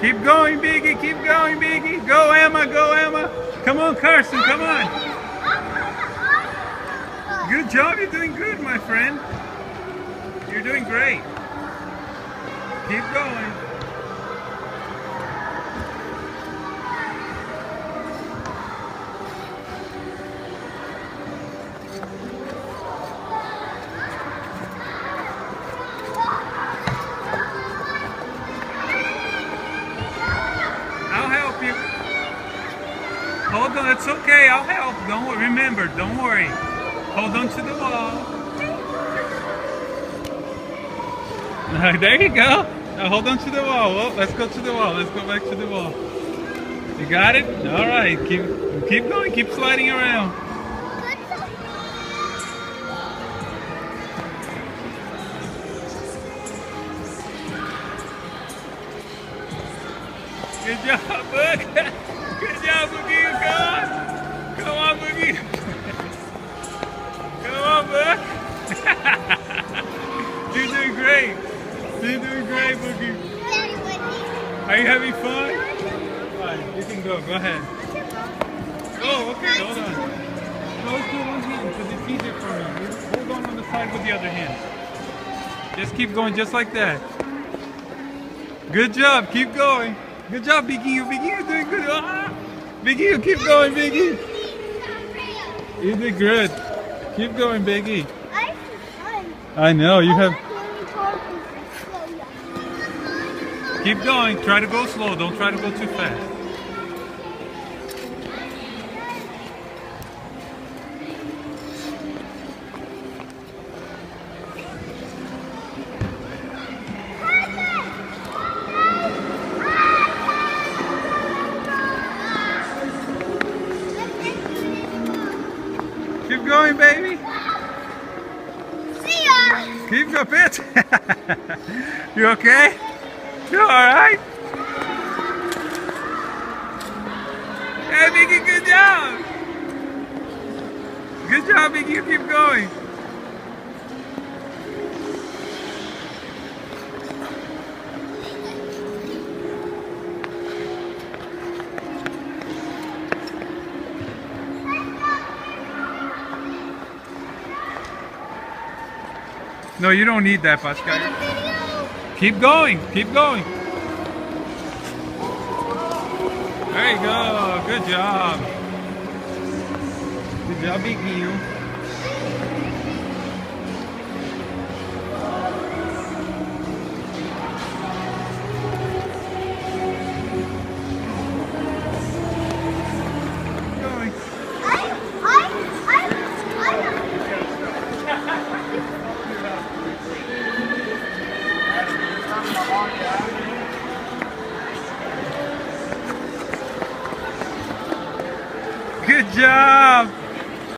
Keep going, Biggie. Keep going, Biggie. Go, Emma. Go, Emma. Come on, Carson. Come on. Good job. You're doing good, my friend. You're doing great. Keep going. I'll help you. Hold on, it's okay. I'll help. Don't worry. Remember, don't worry. Hold on to the wall. There you go. Now hold on to the wall. Well, let's go to the wall. Let's go back to the wall. You got it? All right. Keep going. Keep sliding around. Good job, Book. Good job, Boogie. Come on. Come on, Boogie. Come on, Book. You're doing great. You're doing great, Boogie. Are you having fun? Alright, you can go. Go ahead. Oh, okay. Hold on. No, let's do one hand because it's easier for me. Hold on the side with the other hand. Just keep going just like that. Good job. Keep going. Good job, Biggie. Biggie, you're doing good. Ah! Biggie, you keep going, Biggie. You did good. Keep going, Biggie. I know, you have... Keep going. Try to go slow. Don't try to go too fast. Keep going, baby. See ya. Keep going, bitch. You okay? You alright? Hey, Biggie, good job. Good job, Biggie. You keep going. No, you don't need that, Pascal. Keep going. Keep going. There you go. Good job. Good job, Biggie. Good job!